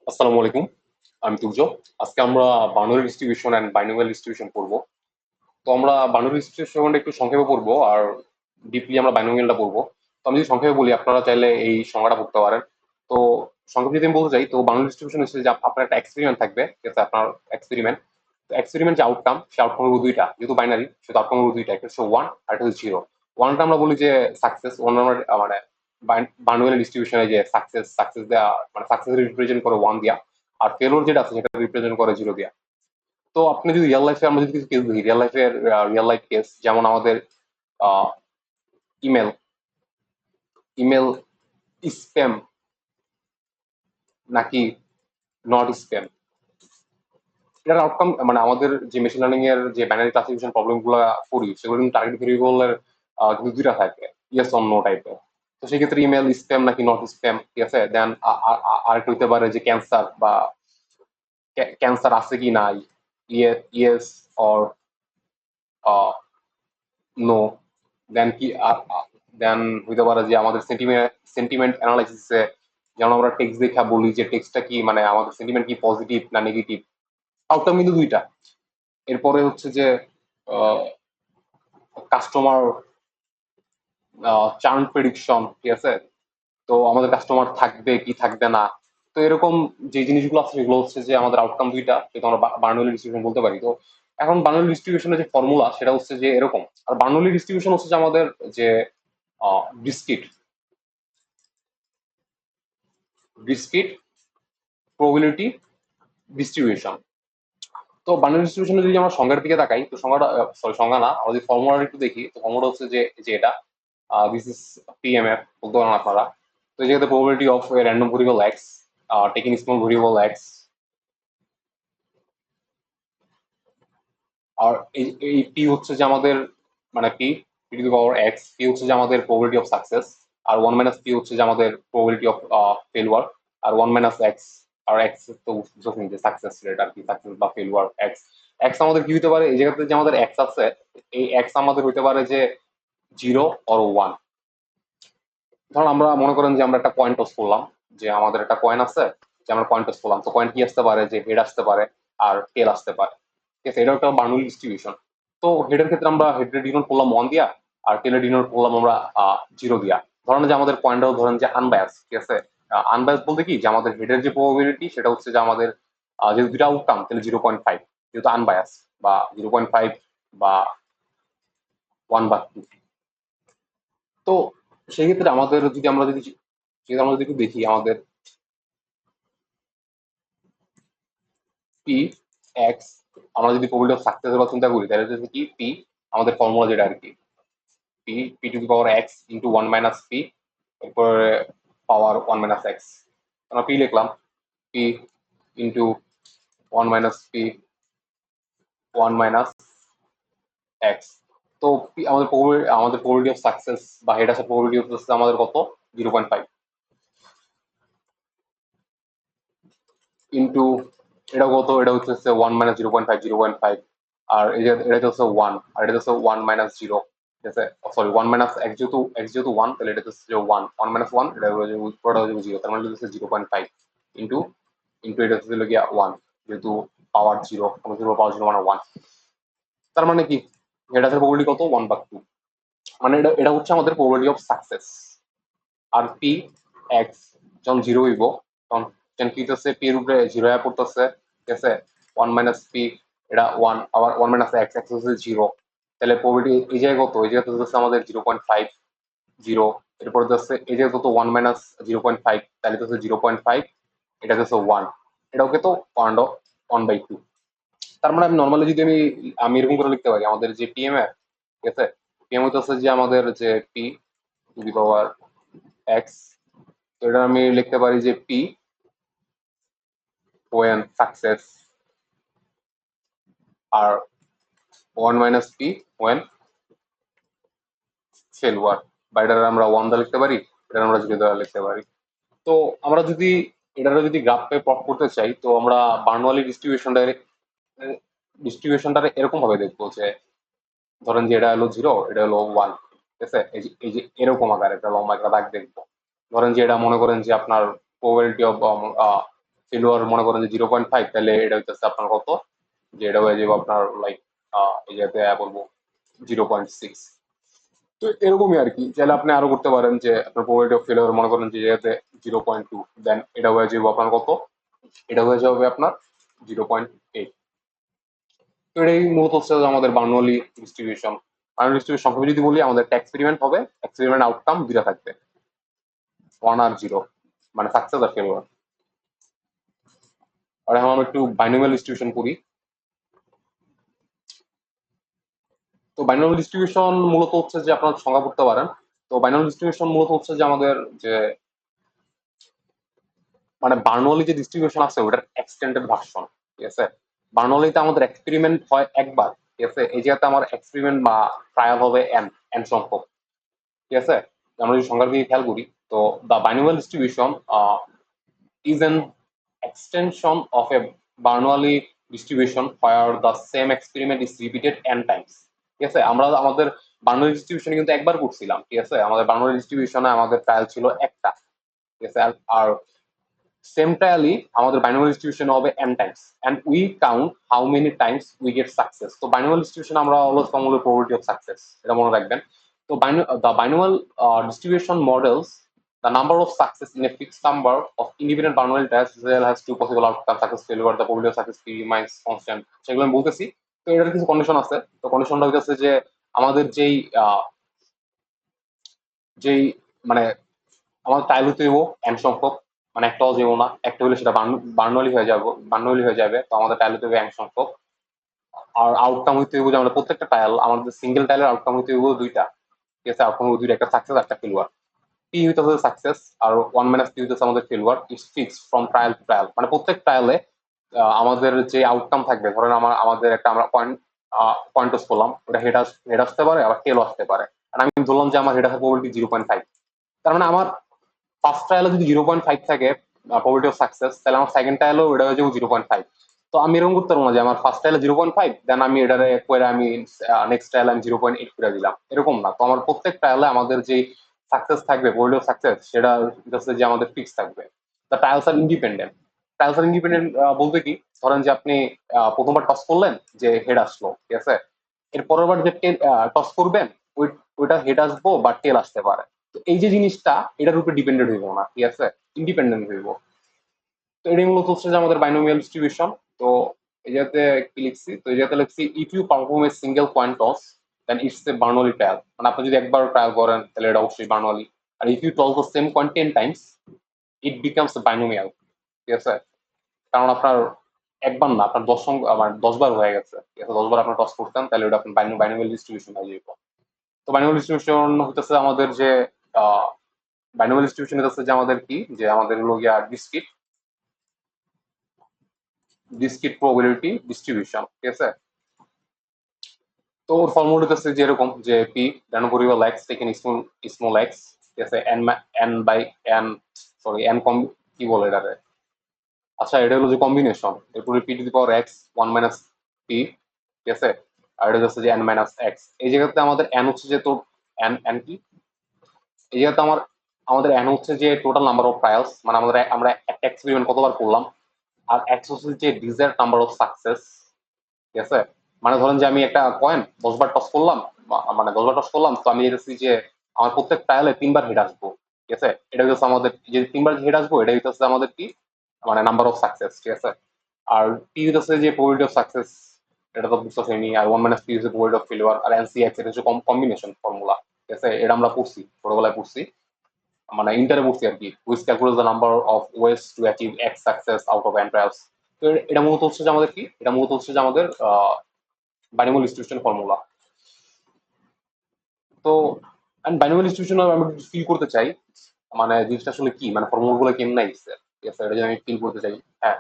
আসসালামু আলাইকুম। আমি তুর্য। আজকে আমরা বার্নোলি ডিস্ট্রিবিউশন এন্ড বাইনোমিয়াল ডিস্ট্রিবিউশন পড়বো। তো আমরা বার্নোলি ডিস্ট্রিবিউশনটা একটু সংক্ষেপে পড়বো আর ডিপলি আমরা বাইনোমিয়ালটা পড়বো। তো আমি যদি সংক্ষেপে বলি, আপনারা চাইলে এই সংজ্ঞাটা পড়তে পারেন। তো সংক্ষেপে যদি আমি বলতে চাই, তো বার্নোলি ডিস্ট্রিবিউশন হচ্ছে যে আপনার একটা এক্সপেরিমেন্ট থাকবে, ঠিক আছে? আপনার এক্সপেরিমেন্ট, তো এক্সপেরিমেন্ট যে আউটকাম, সে আউটকাম হলো দুইটা, যেহেতু বাইনারি সেহেতু আউটকাম হলো দুইটা, একটা হচ্ছে ওয়ান আর একটা হচ্ছে জিরো। ওয়ানটা আমরা বলি যে সাকসেস, ওয়ান আমরা মানে বার্নোলি ডিস্ট্রিবিউশনে যে সাকসেস সাকসেস দেওয়া, মানে সাকসেস রিপ্রেজেন্ট করে ওয়ান দিয়া, আর ফেলোর যেটা আছে সেটা রিপ্রেজেন্ট করে জিরো দিয়া। তো আপনি যদি রিয়েল লাইফে, আমরা যদি কিছু কেস দেখি, রিয়েল লাইফ কেস, যেমন আমাদের ইমেল ইমেল স্প্যাম নাকি নট স্প্যাম, এটার আউটকাম মানে আমাদের যে মেশিন লার্নিং এর যে বাইনারি ক্লাসিফিকেশন প্রবলেম গুলো করি, সেগুলো কিন্তু টার্গেট ভেরিয়েবলের কিন্তু দুইটা থাকে, ইয়েস অর নো টাইপের। তো সেক্ষেত্রে ইমেল স্প্যাম নাকি নট স্প্যাম, ঠিক আছে? দেন আরেকটা হইতে পারে যে ক্যান্সার বা ক্যান্সার আছে কি নাই, ইয়েস অর নো। দেন কি দেন হইতে পারে যে আমাদের সেন্টিমেন্ট সেন্টিমেন্ট অ্যানালাইসিসে, যেমন আমরা টেক্সট দেখা বলি যে টেক্সটটা কি, মানে আমাদের সেন্টিমেন্ট কি পজিটিভ না নেগেটিভ। আউটকাম কিন্তু দুইটা। এরপরে হচ্ছে যে কাস্টমার চার্ন প্রেডিকশন, ঠিক আছে? তো আমাদের কাস্টমার থাকবে কি থাকবে না। তো এরকম যে জিনিসগুলো আছে সেগুলো হচ্ছে যে আমাদের আউটকাম দুইটা, যেটা আমরা বার্নৌলি ডিস্ট্রিবিউশন বলতে পারি। তো এখন বার্নৌলি ডিস্ট্রিবিউশনের যে ফর্মুলা সেটা হচ্ছে যে এরকম। আর বার্নৌলি ডিস্ট্রিবিউশন হচ্ছে যে আমাদের যে ডিসক্রিট ডিসক্রিট প্রবাবিলিটি ডিস্ট্রিবিউশন। তো বার্নৌলি ডিস্ট্রিবিউশনের যদি আমরা সংজ্ঞার দিকে তাকাই, তো সংজ্ঞাটা, সরি সংজ্ঞা না, আমরা যদি ফর্মুলাটা একটু দেখি, তো ফর্মুলা হচ্ছে যে যে এটা দিস ইজ পিএমএফ বলতে পারেন আপনারা। তো এই জায়গাতে probability of a random variable X taking small variable X, আর এই পি হচ্ছে যে আমাদের, মানে P to the power X, P হচ্ছে যে আমাদের প্রবাবিলিটি অফ সাকসেস, আর ওয়ান মাইনাস পি হচ্ছে যে আমাদের প্রবাবিলিটি অফ ফেলুয়ার, আর ওয়ান মাইনাস এক্স, আর এক্স তো যখন যে সাকসেস রেট আর কি, সাকসেস বা ফেলুয়ার এক্স। এক্স আমাদের কি হতে পারে, এই জায়গাতে যে আমাদের এক্স আছে, এই এক্স আমাদের হইতে পারে যে জিরো অর ওয়ান। ধরুন আমরা মনে করেন যে আমরা একটা কয়েন টস করলাম, যে আমাদের একটা কয়েন আছে, যে আমরা কয়েন টস করলাম, তো কয়েন কি আসতে পারে, যে হেড আসতে পারে আর টেল আসতে পারে, ঠিক আছে? এটাও একটা বার্নৌলি ডিস্ট্রিবিউশন। তো হেডের ক্ষেত্রে আমরা হেডের ডিনোট করলাম ওয়ান দিয়া, আর টেলের ডিনোট করলাম আমরা জিরো দিয়া। ধরেন যে আমাদের কয়েনটাও ধরেন যে আনবায়াস, ঠিক আছে? আনবায়াস বলতে কি, যে আমাদের হেডের যে প্রবাবিলিটি সেটা হচ্ছে যে আমাদের যেহেতু দুটা আউটকাম, তাহলে 0.5, যেহেতু আনবায়াস, বা 0.5 বা ওয়ান বা টু। তো সেই ক্ষেত্রে আমাদের যদি আমরা যদি যদি আমরা যদি একটু দেখি, আমাদের পি এক্স, আমরা যদি প্রবাবিলিটি অফ সাকসেস এর চিন্তা করি, তাহলে হচ্ছে কি পি, আমাদের ফর্মুলা যেটা আর কি, P P to the power x into one minus P, এরপরে পাওয়ার ওয়ান মাইনাস এক্স। আমরা পি লিখলাম, P into one minus P one minus x. তো আমাদের প্রবাবিলিটি অফ সাকসেস বা হেড আসার প্রবাবিলিটি হচ্ছে আমাদের কত, 0.5 ইন্টু, এটা কত, এটা হচ্ছে ওয়ান মাইনাস 0.5, 0.5, আর এটা হচ্ছে ওয়ান, আর এটা হচ্ছে ওয়ান মাইনাস জিরো, ঠিক আছে? সরি, ওয়ান মাইনাস এক্স যেহেতু ওয়ান, তাহলে এটা হচ্ছে যে ওয়ান, ওয়ান মাইনাস ওয়ান, এটা পুরোটা হচ্ছে জিরো, তার মানে হচ্ছে 0.5 ইন্টু ইন্টু এটা হচ্ছে গিয়া ওয়ান, যেহেতু power zero, zero power zero মানে ওয়ান। তার মানে কি, এটা হচ্ছে প্রবাবিলিটি কত, ওয়ান বা টু। মানে এটা হচ্ছে আমাদের প্রবাবিলিটি অফ সাকসেস। আর পি এক্স যখন জিরো হইব, তখন যখন কি হচ্ছে, পি এর উপরে জিরো হয়ে পড়তেছে, ঠিক আছে? ওয়ান মাইনাস পি, এটা ওয়ান, আবার ওয়ান মাইনাস এক্স, এক্স হচ্ছে জিরো। তাহলে প্রবাবিলিটি এই জায়গায় কত, এই জায়গাতে হচ্ছে আমাদের 0.5, জিরো। এরপরে যাচ্ছে এই জায়গায় কত, ওয়ান মাইনাস 0.5, তাহলে হচ্ছে 0.5, এটা হচ্ছে ওয়ান, এটাও কিন্তু ওয়ান, ওয়ান বাই টু। তার মানে আমি নর্মালি যদি আমি এরকম করে লিখতে পারি, আমাদের যে পিএম এর, ঠিক আছে? পিএম হচ্ছে যে আমাদের যে P to the power X, তো এটা আমি লিখতে পারি যে পি ওয়েন সাকসেস, আর one minus P when failure. বা এটা আমরা ওয়ান দা লিখতে পারি, এটা আমরা জিরো দ্বারা লিখতে পারি। তো আমরা যদি এটারও যদি গ্রাফে প্লট করতে চাই, তো আমরা বার্নওয়ালি ডিস্ট্রিবিউশনটা এরকম ভাবে দেখবো যে, ধরেন যে এটা হলো জিরো, এটা হলো ওয়ান, ঠিক আছে? এই যে এরকম আকার একটা লম্বা একটা দাগ দেখবো। ধরেন যে এটা মনে করেন যে আপনার প্রবাবিলিটি অফ ফেলোয়ার মনে করেন যে 0.5, তাহলে এটা হইতেছে আপনার কত, যে এটা হয়ে যাবে আপনার লাইক এই জায়গাতে বলবো 0.6। তো এরকমই আর কি, চাইলে আপনি আরো করতে পারেন যে আপনার প্রবাবিলিটি অফ ফেলিওর মনে করেন যে জায়গাতে 0.2, দেন এটা হয়ে যাবে আপনার কত, এটা হয়ে যাবে আপনার 0.8। তো এটাই মূলত হচ্ছে যে আমাদের বার্নৌলি ডিস্ট্রিবিউশন। বার্নৌলি ডিস্ট্রিবিউশন সংক্ষেপে যদি বলি, আমাদের একটা এক্সপেরিমেন্ট হবে, এক্সপেরিমেন্ট আউটকাম দুটা থাকবে, 1 আর 0, মানে সাকসেস আর ফেলিওর। আর এখন আমরা একটু বাইনোমিয়াল ডিস্ট্রিবিউশন করি। তো বাইনোমিয়াল ডিস্ট্রিবিউশন মূলত হচ্ছে যে আপনারা সংজ্ঞা করতে পারেন। তো বাইনোমিয়াল ডিস্ট্রিবিউশন মূলত হচ্ছে যে আমাদের যে মানে বার্নৌলি যে ডিস্ট্রিবিউশন আছে ওটার এক্সটেন্ডেড ভার্সন, ঠিক আছে। বার্নৌলিতে আমাদের এক্সপেরিমেন্ট হয় একবার, ঠিক আছে। এই জায়গাতে আমার এক্সপেরিমেন্ট বা ট্রায়াল হবে এন এন সংখ্যক, ঠিক আছে। আমরা যদি সংখ্যার দিকে খেয়াল করি, তো the binomial distribution is an extension of a Bernoulli distribution where the same experiment is repeated n times, ঠিক আছে। আমরা আমাদের বার্নৌলি ডিস্ট্রিবিউশনে কিন্তু একবার করছিলাম, ঠিক আছে। আমাদের বার্নৌলি ডিস্ট্রিবিউশনে আমাদের ট্রায়াল ছিল একটা, ঠিক আছে। আর সেম ট্রায়ালই আমাদের বাইনোমিয়াল ডিস্ট্রিবিউশন হবে n times, and we count how many times we get success. তো বাইনোমিয়াল ডিস্ট্রিবিউশন আমরা always formula probability of success, এটা মনে রাখবেন। তো the binomial distribution models the number of success in a fixed number of independent binomial tests as well as two possible outcomes, success failure, the probability of success remains constant, সেগুলো আমি বলতেছি। তো এটার কিছু কন্ডিশন আছে। তো কন্ডিশনটা হচ্ছে যে আমাদের যেই মানে আমাদের ট্রায়াল হতে হইব এন সংখ্যক, মানে একটাও যাবো না, একটা হলে সেটা বার্নৌলি হয়ে যাবো, বার্নৌলি হয়ে যাবে। তো আমাদের ট্রায়াল হতে হবে এন সংখ্যক। আর আউটকাম হইতে হইব যে আমাদের প্রত্যেকটা ট্রায়াল, আমাদের সিঙ্গেল ট্রায়ালের আউটকাম হইতে হইব দুইটা, ঠিক আছে। আউটকাম হইব দুইটা, একটা সাকসেস একটা ফেলিওর। পি হইতেছে সাকসেস আর 1 - পি হইতেছে আমাদের failure. It's fixed from trial to trial, মানে প্রত্যেক ট্রায়ালে আমাদের যে আউটকাম থাকবে, ধরেন আমাদের একটা আমরা পয়েন্ট করলাম, ওটা হেড আসতে পারে, আবার টেল আসতে পারে। আর আমি ধরলাম যে আমার হেড আসার প্রবাবিলিটি 0.5, তার মানে আমার ফার্স্ট ট্রায়ালে যদি 0.5 থাকে প্রবাবিলিটি অফ সাকসেস, তাহলে আমার সেকেন্ড ট্রায়ালেও এটা হয়ে যাবে 0.5। তো আমি এরকম করতে পারবো না যে আমার ফার্স্ট ট্রায়ালে 0.5, দেন আমি এটারে করে আমি নেক্সট ট্রায়ালে আমি 0.8 করে দিলাম, এরকম না। তো আমার প্রত্যেক ট্রায়ালে আমাদের যে সাকসেস থাকবে, প্রবাবিলিটি অফ সাকসেস, সেটা হচ্ছে যে আমাদের ফিক্স থাকবে। The trials are independent. Trials are independent বলতে কি, ধরেন যে আপনি প্রথমবার টস করলেন, যে হেড আসলো, ঠিক আছে। এর পরের বার যে টস করবেন, ওইটা হেড আসবো বা টেল আসতে পারে। তো এই যে জিনিসটা, এটার উপরে ডিপেন্ডেন্ট হইব না, ঠিক আছে, ইন্ডিপেন্ডেন্ট হইব। তো এটাই মূলত হচ্ছে যে আমাদের বাইনোমিয়াল ডিস্ট্রিবিউশন। তো এই জায়গাতে কি লিখছি, তো এই জায়গাতে লিখছি if you perform a single coin toss then it's a Bernoulli trial, মানে আপনি যদি একবার ট্রায়াল করেন তাহলে এটা অবশ্যই বার্নৌলি। আর if you toss the same coin 10 times it becomes binomial, ঠিক আছে। কারণ আপনার একবার না, আপনার 10 বার হয়ে গেছে, ঠিক আছে। 10 বার আপনার টস করতেন, তাহলে ওটা আপনার বাইনোমিয়াল ডিস্ট্রিবিউশন হয়ে যাবে। তো বাইনোমিয়াল ডিস্ট্রিবিউশন হতেছে আমাদের যে বাইনোমিয়াল ডিস্ট্রিবিউশন হচ্ছে যে আমাদের কি, যে আমাদের হলো গিয়া ডিসক্রিট প্রবাবিলিটি ডিস্ট্রিবিউশন, ঠিক আছে। তো ওর ফর্মুলা হচ্ছে যে এরকম, যে P done variable X taken small small X, ঠিক আছে, N by N, sorry N কম, কি বলে এটারে, আচ্ছা এটা হলো যে কম্বিনেশন, এরপরে P to the power X 1 - P, ঠিক আছে। আর এটা হচ্ছে যে এন মাইনাস এক্স। এই জায়গাতে আমাদের এন হচ্ছে যে, তো এন এন কি, এই জায়গাতে আমাদের এন হচ্ছে যে টোটাল নাম্বার অফ ট্রায়ালস, মানে আমরা একটা এক্সপেরিমেন্ট কতবার করলাম। আর এক্স হচ্ছে যে ডিজায়ার নাম্বার অফ সাকসেস, ঠিক আছে। মানে ধরেন যে আমি একটা কয়েন 10 বার টস করলাম, মানে 10 বার টস করলাম, তো আমি দেখছি যে আমার প্রত্যেক ট্রায়ালে 3 বার হেড আসবো, ঠিক আছে। এটা হচ্ছে আমাদের যে 3 বার হেড আসবো, এটা হচ্ছে আমাদের কি, মানে নাম্বার অফ সাকসেস, ঠিক আছে। আর পি হচ্ছে যে প্রবাবিলিটি অফ সাকসেস, এটা তো বুঝতে পারিনি। আর 1 - পি হচ্ছে প্রবাবিলিটি অফ ফেলিওর। আর এন সি এক্স এটা হচ্ছে কম্বিনেশন ফর্মুলা, ঠিক আছে। এটা আমরা পড়ছি, ছোটবেলায় পড়ছি, মানে ইন্টারে পড়ছি আর কি, which calculate the number of ways to achieve x success out of N trials. তো এটা মূলত হচ্ছে যে আমাদের কি, এটা মূলত হচ্ছে যে আমাদের বাইনোমিয়াল ডিস্ট্রিবিউশন ফর্মুলা। তো বাইনোমিয়াল ডিস্ট্রিবিউশন আমি ফিল করতে চাই, মানে জিনিসটা আসলে কি, মানে ফর্মুলা গুলো কেমন আইছে, ঠিক আছে, এটা যদি আমি ফিল করতে চাই। হ্যাঁ,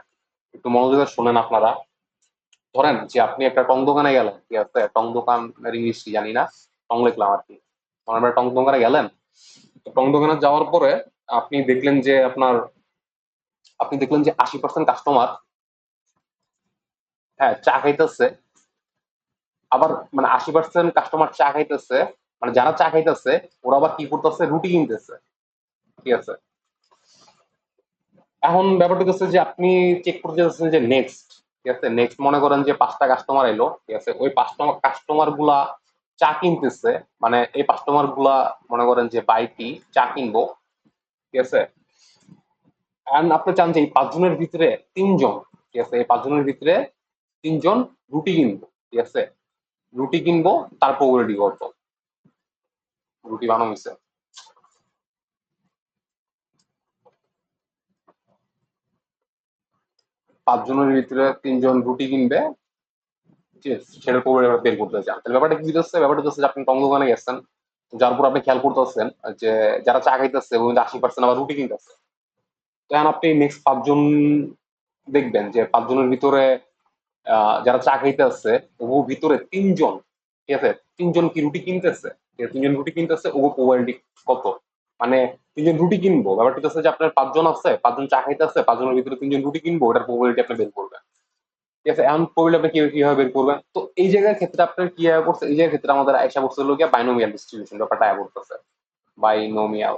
একটু মনোযোগ দিয়ে শোনেন আপনারা। ধরেন যে আপনি একটা টং দোকানে গেলেন, ঠিক আছে, টং দোকানের ইংলিশ কি জানি না, টং লিখলাম আর কি। তখন আপনার টং দোকানে গেলেন, তো টং দোকানে যাওয়ার পরে আপনি দেখলেন যে আপনি দেখলেন যে 80% কাস্টমার, হ্যাঁ, চা খাইতেছে। আবার মানে 80% কাস্টমার চা খাইতেছে, মানে যারা চা খাইতেছে ওরা আবার কি করতেছে, রুটি কিনতেছে, ঠিক আছে। এখন ব্যাপারটা হচ্ছে যে আপনি চেক করতে যাচ্ছেন যে নেক্সট, ঠিক আছে, নেক্সট মনে করেন যে 5টা কাস্টমার এলো, ঠিক আছে, ওই 5টা কাস্টমার গুলা চা কিনতেছে, মানে এই কাস্টমার গুলা মনে করেন যে বাইটি চা কিনবো, ঠিক আছে, and আপনি চান যে এই 5 জনের ভিতরে 3 জন, ঠিক আছে, এই 5 জনের ভিতরে 3 জন রুটি কিনবো, ঠিক আছে, রুটি কিনবো, তারপর রেডি করবো, রুটি বানানো হয়েছে, 5 জনের ভিতরে 3 জন রুটি কিনবে, ঠিক আছে, সেটার পরে এবার বের করতে চান, তাহলে ব্যাপারটা কি হচ্ছে, ব্যাপারটা হচ্ছে যে আপনি টং দোকানে গেছেন, যার উপর আপনি খেয়াল করতেছেন যে যারা চা খাইতেছে ওই 80% আবার রুটি কিনতেছে, তখন আপনি নেক্সট 5 জন দেখবেন যে 5 জনের ভিতরে যারা চা খাইতে আসছে ওর ভিতরে 3 জন, ঠিক আছে, 3 জন কি রুটি কিনতেছে, ঠিক আছে, 3 জন রুটি কিনতেছে, ও প্রবাবিলিটি কত, মানে 3 জন রুটি কিনবো, ব্যাপারটা হচ্ছে যে আপনার 5 জন আছে, 5 জন চা খাইতে আছে, 5 জনের ভিতরে 3 জন রুটি কিনবো, ওটার প্রবাবিলিটি আপনি বের করবেন, ঠিক আছে, এখন প্রবাবিলিটি আপনি কিভাবে বের করবেন, তো এই জায়গার ক্ষেত্রে আপনার কি আয়া করছে, এই জায়গার ক্ষেত্রে আমাদের আয়সা করছে হলো গিয়া বাইনোমিয়াল ডিস্ট্রিবিউশন, ব্যাপারটা আয়া করতেছে, বাইনোমিয়াল,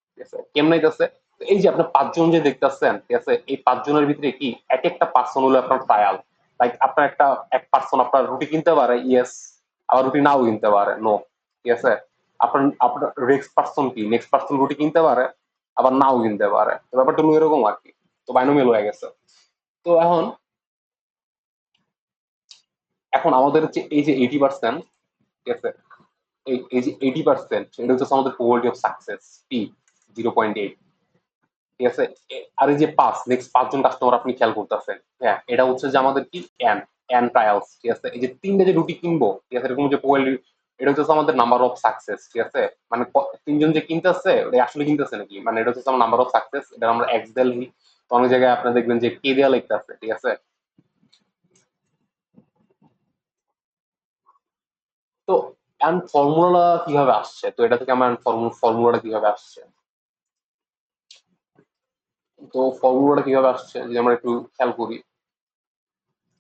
ঠিক আছে, কেমন হইতেছে, এই যে আপনার 5 জন যে দেখতেছেন, ঠিক আছে, এই 5 জনের ভিতরে কি এক একটা পার্সন হলো আপনার ট্রায়াল, লাইক আপনার একটা এক পার্সন আপনার রুটি কিনতে পারে, ইয়েস, আবার রুটি নাও কিনতে পারে, নো, ঠিক আছে, আপনার আপনার নেক্সট পার্সন কি, নেক্সট পার্সন রুটি কিনতে পারে, আবার নাও কিনতে পারে, তো ব্যাপারটা হলো এরকম আর কি, তো বাইনোমিয়াল হয়ে গেছে, তো এখন এখন আমাদের হচ্ছে এই যে 80%, ঠিক আছে, এই যে 80% এটা হচ্ছে আমাদের প্রবাবিলিটি অফ সাকসেস, পি 0.8, ঠিক আছে, আর এই যে নেক্সট 5 জন কাস্টমার আপনি খেয়াল করতেছেন, হ্যাঁ, এটা হচ্ছে যে আমাদের কি এন, এন ট্রায়ালস, ঠিক আছে, এই যে 3টে যে রুটি কিনবো, ঠিক আছে, এরকম যে প্রবাবিলিটি, এটা হচ্ছে আমাদের নাম্বার অফ সাকসেস, ঠিক আছে, মানে 3 জন যে কিনতেছে ওটা আসলে কিনতেছে নাকি, মানে এটা হচ্ছে আমার নাম্বার অফ সাকসেস, এটা আমরা এক্স দিয়ে লিখি, তো অনেক জায়গায় আপনি দেখবেন যে কে দেওয়া লিখতেছে, ঠিক আছে, তো এন্ড ফর্মুলা কিভাবে আসছে, তো এটা থেকে আমার ফর্মুলাটা কিভাবে আসছে, তো ফর্মুলাটা কিভাবে আসছে যদি আমরা একটু খেয়াল করি,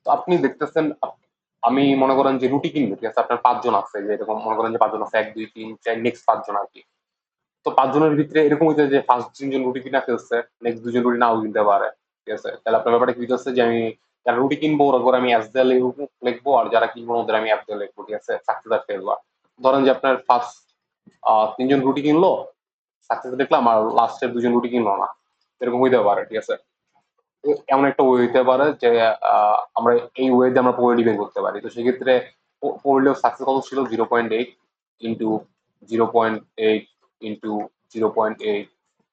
তো আপনি দেখতেছেন আমি মনে করেন যে রুটি কিনবো, ঠিক আছে, আপনার 5 জন আছে, যে এরকম মনে করেন যে 5 জন আছে, 1 2 3 4, নেক্সট 5 জন আর কি, তো 5 জনের ভিতরে এরকম হইতে যে ফার্স্ট 3 জন রুটি কিনা ফেলছে, নেক্সট 2 জন রুটি নাও কিনতে পারে, ঠিক আছে, তাহলে আপনার ব্যাপারটা কি হচ্ছে যে আমি যারা রুটি কিনবো ওরা করে আমি এস দিয়ে লিখবো, আর যারা কিনবো ওদের আমি এফ দিয়ে লিখবো, ঠিক আছে, সাকসেস আর ফেলবার, ধরেন যে আপনার ফার্স্ট 3 জন রুটি কিনলো, সাকসেস দেখলাম, আর লাস্টের 2 জন রুটি কিনলো না, এরকম হইতে পারে, ঠিক আছে, এমন একটা ওয়ে হইতে পারে যে আমরা এই ওয়েতে আমরা প্রবাবিলিটি বের করতে পারি, তো সেক্ষেত্রে প্রবাবিলিটি অফ সাকসেস কত ছিল, 0.8 ইন্টু 0.8 ইন্টু 0.8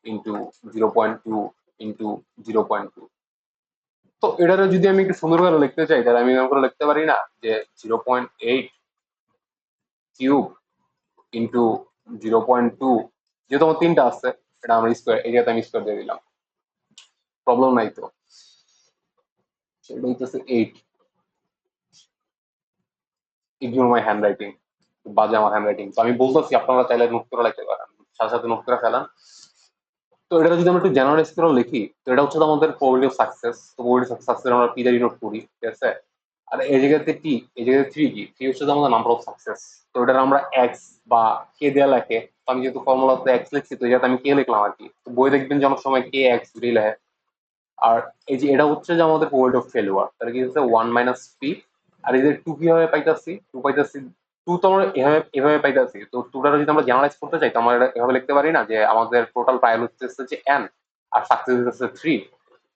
ইন্টু 0.2 ইন্টু 0.2, তো এটারে যদি আমি একটু সুন্দর করে লিখতে চাই তাহলে আমি এরকম করে লিখতে পারি না যে 0.8 কিউব ইন্টু 0.2, যেহেতু আমার 3টা আছে, এটা আমরা স্কোয়ার এরিয়াতে আমি স্কোয়ার দিয়ে দিলাম, প্রবলেম নাই তো, সেটা হইতেছে 8, ইগনোর মাই হ্যান্ড রাইটিং, বাজে আমার হ্যান্ড রাইটিং, তো আমি বলতেছি আপনারা চাইলে নোট করে রাখতে পারেন, সাথে সাথে নোট করে ফেলান, তো এটা যদি আমরা একটু জেনারেল স্কেলে লিখি, তো এটা হচ্ছে আমাদের প্রবাবিলিটি অফ সাকসেস, তো প্রবাবিলিটি অফ সাকসেস আমরা পি দ্বারা নোট করি, ঠিক আছে, আর এই জায়গাতে টি, এই জায়গাতে থ্রি, কি থ্রি হচ্ছে আমাদের নাম্বার অফ সাকসেস, তো এটা আমরা এক্স বা কে দেওয়া লেখে, তো আমি যেহেতু ফর্মুলাতে এক্স লিখছি, তো এটাতে আমি কে লিখলাম আর কি, তো বই দেখবেন যে অনেক সময় কে এক্স দুটোই লেখে, আর এই যে এটা হচ্ছে যে আমাদের প্রবাবিলিটি অফ ফেলিওর, তাহলে কি হচ্ছে 1 - p, আর এই যে টু কিভাবে পাইতাছি, টু পাইতাছি, টু তো আমরা এভাবে এভাবে পাইতাছি, তো টুটা যদি আমরা জেনারেলাইজ করতে চাই তো আমরা এভাবে লিখতে পারি না যে আমাদের টোটাল ট্রায়াল হচ্ছে যে এন, আর সাকসেস হচ্ছে 3,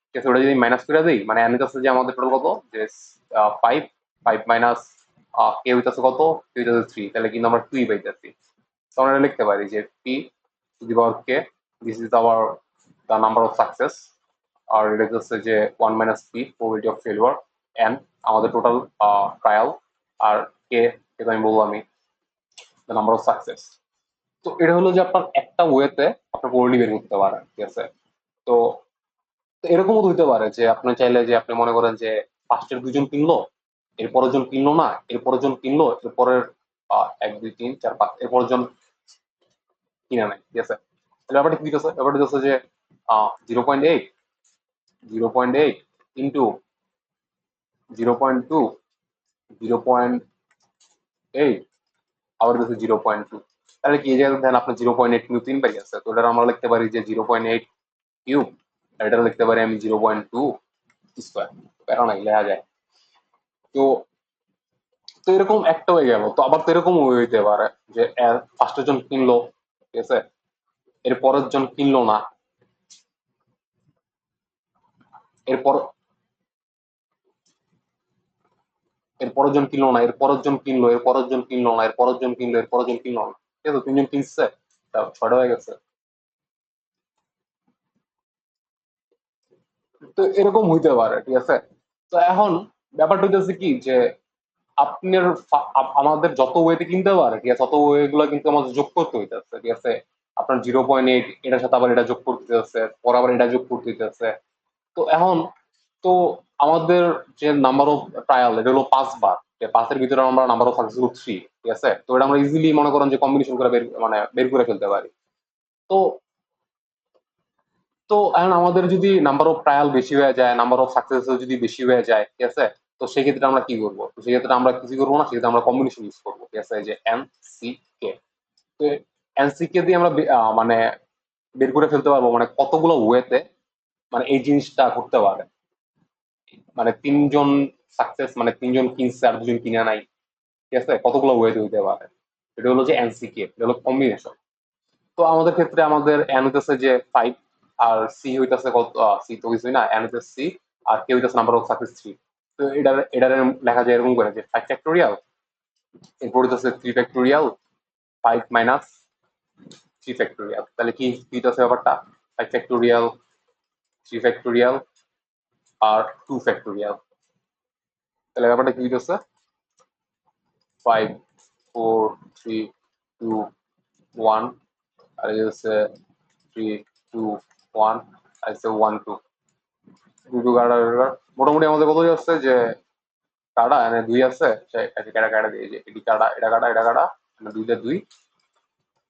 ঠিক আছে, ওটা যদি মাইনাস করে দিই, মানে এন হচ্ছে যে আমাদের টোটাল কত, যে 5, 5 মাইনাস কে হইতেছে কত, কে হইতেছে 3, তাহলে কিন্তু আমরা 2 পাইতাছি, তো আমরা লিখতে পারি যে P to the power K, this is our the number of success, আর এটা হচ্ছে যে 1 - p probability of failure, N আমাদের টোটাল ট্রায়াল, আর কে, এটা আমি বললামই, দ্য নাম্বার অফ সাকসেস, তো এটা হলো যে আপনার একটা ওয়েতে আপনার প্রবাবিলিটি বের করতে পারেন, ঠিক আছে, তো তো এরকমও তো হইতে পারে যে আপনি চাইলে যে আপনি মনে করেন যে ফার্স্টের 2 জন কিনলো, এর পরের জন কিনলো না, এর পরের জন কিনলো, এর পরের 1 2 3 4 5 এর পরের জন কিনে নাই, ঠিক আছে, তাহলে ব্যাপারটা কি হচ্ছে, ব্যাপারটা হচ্ছে যে 0.8, 0.8 ইন্টু 0.2, 0.8, আবার দিচ্ছে 0.2, তাহলে কি এই জায়গায় দেখেন আপনার 0.8 কিন্তু 3 পাই আছে, তো এটা আমরা লিখতে পারি যে 0.8 কিউব এটা লিখতে পারি আমি 0.2 স্কোয়ার, প্যারা নাই, লেখা যায়। তো তো এরকম একটা হয়ে গেল, তো আবার তো এরকম হইতে পারে যে ফার্স্টের জন কিনলো, ঠিক আছে, এর পরের জন কিনলো না, এরপর এর পরের জন কিনলো না, এর পরের জন কিনলো, এর পরের জন কিনলো না, এর পরের জন কিনলো, এর পরের জন কিনলো না, ঠিক আছে, তিনজন কিনছে, তা ছয়টা হয়ে গেছে। তো এরকম হইতে পারে, ঠিক আছে। তো এখন ব্যাপারটা হইতেছে কি যে আপনার আমাদের যত ওয়েতে কিনতে পারে, ঠিক আছে, তত ওয়ে গুলো কিন্তু আমাদের যোগ করতে হইতেছে, ঠিক আছে। আপনার 0.8 এটার সাথে আবার এটা যোগ করতে হচ্ছে, পর আবার এটা যোগ করতে হইতেছে। তো এখন তো আমাদের যে নাম্বার অফ ট্রায়াল এটা হলো 5 বার, যে 5-এর ভিতরে আমরা নাম্বার অফ সাকসেস হলো 3, ঠিক আছে। তো এটা আমরা ইজিলি মনে করেন যে কম্বিনেশন করে বের করে ফেলতে পারি। তো তো এখন আমাদের যদি নাম্বার অফ ট্রায়াল বেশি হয়ে যায়, নাম্বার অফ সাকসেস যদি বেশি হয়ে যায়, ঠিক আছে, তো সেক্ষেত্রে আমরা কি করবো, তো সেক্ষেত্রে আমরা কিছু করবো না, সেক্ষেত্রে আমরা কম্বিনেশন ইউজ করবো, ঠিক আছে, এই যে এন সি কে। তো এন সি কে দিয়ে আমরা মানে বের করে ফেলতে পারবো মানে কতগুলো ওয়েতে মানে এই জিনিসটা করতে পারে, মানে তিনজন সাকসেস মানে তিনজন কিনছে আর দুজন কিনে নাই, ঠিক আছে, কতগুলো ওয়েতে হইতে পারে। এটা হলো যে এনসিকে, এটা হলো কম্বিনেশন। তো আমাদের ক্ষেত্রে আমাদের এন হইতেছে যে 5, আর সি হইতেছে কত, সি তো কিছুই না, এন হইতেছে সি, আর কে হইতেছে নাম্বার অফ সাকসেস 3। তো এটার লেখা যায় এরকম করে যে 5 ফ্যাক্টোরিয়াল, এরপর হইতেছে 3 ফ্যাক্টোরিয়াল, 5 মাইনাস 3 ফ্যাক্টোরিয়াল। তাহলে কি কি হইতেছে ব্যাপারটা, 5 ফ্যাক্টোরিয়াল, 3 ফ্যাক্টোরিয়াল, আর 2 ফ্যাক্টোরিয়াল। তাহলে ব্যাপারটা কি হইতেছে 5 4 3 2 1, আর এই হচ্ছে 3 2 1, আর হচ্ছে 1 2 দুটো কাটা। মোটামুটি আমাদের কত যাচ্ছে যে কাটা এনে 2 আছে, কাটা কাটা দিয়ে যে এটি কাটা, এটা কাটা, এটা কাটা, মানে 2 টা 2,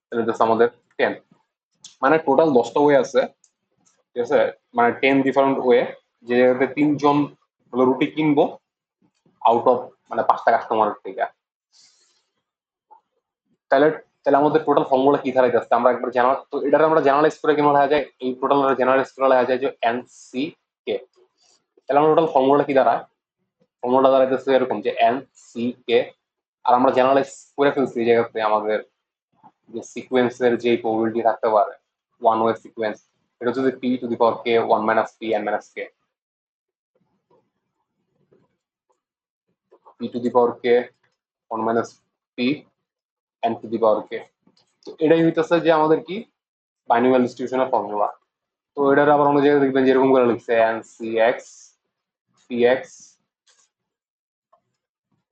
তাহলে হচ্ছে আমাদের 10। মানে টোটাল 10টা ওয়ে আছে, ঠিক আছে, মানে 10 ডিফারেন্ট ওয়ে, যে তিনজন হলো রুটি কিনবো আউট অফ মানে 5টা কাস্টমারের থেকে। তাহলে তাহলে আমাদের টোটাল ফর্মুলা কি দাঁড়াইতেছে, আমরা একবার জেনারেল, তো এটা আমরা জেনারেলাইজ করে কেমন লেখা যায়, এই টোটাল জেনারেলাইজ করে লেখা যায় যে এন সি কে। তাহলে আমরা টোটাল ফর্মুলা কি দাঁড়ায়, ফর্মুলা দাঁড়াইতেছে এরকম যে এন সি কে, আর আমরা জেনারেলাইজ করে ফেলছি এই জায়গাতে আমাদের যে সিকোয়েন্সের যে প্রবাবিলিটি থাকতে পারে, ওয়ান ওয়ে সিকোয়েন্স, এটা হচ্ছে P to the power K 1 minus P N minus K, P to the power K 1 minus P N to the power K. তো এটাই হইতেছে যে আমাদের কি বাইনোমিয়াল ডিস্ট্রিবিউশনের ফর্মুলা। তো এটার আবার অন্য জায়গায় দেখবেন যেরকম করে লিখছে N C X P X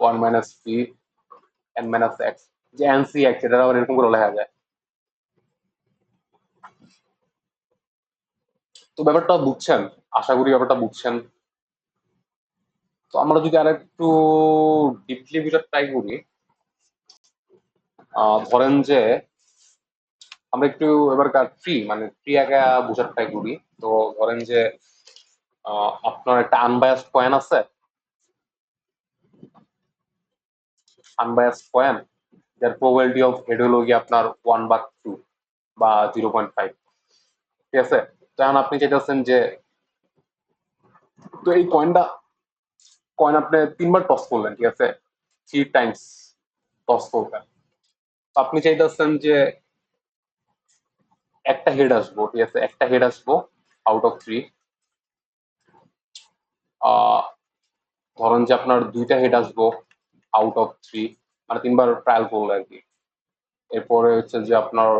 1 minus P N minus X, যে এন সি এক্স এটা আবার এরকম করে লেখা যায়। তো ব্যাপারটা বুঝছেন, আশা করি ব্যাপারটা বুঝছেন। তো আমরা যদি আর একটু ডিপলি বুঝার ট্রাই করি, ধরেন যে আমরা একটু এবারকার ট্রি মানে ট্রি আগে বোঝার ট্রাই করি। তো ধরেন যে আপনার একটা আনবায়াসড কয়েন আছে, আনবায়াসড কয়েন যার প্রবাবিলিটি অফ হেড হলো গিয়ে আপনার 1/2 বা 0.5, ঠিক আছে। তো এখন আপনি চাইতেছেন যে, তো এই কয়েন আপনি 3বার টস করলেন, ঠিক আছে, 3 টাইমস টস করবেন। তো আপনি চাইতেছেন যে একটা হেড আসবো, ঠিক আছে, একটা হেড আসবো আউট অফ 3। ধরেন যে আপনার 2টা হেড আসবো আউট অফ 3, মানে 3বার ট্রায়াল করলো আর কি। এরপরে হচ্ছে যে আপনার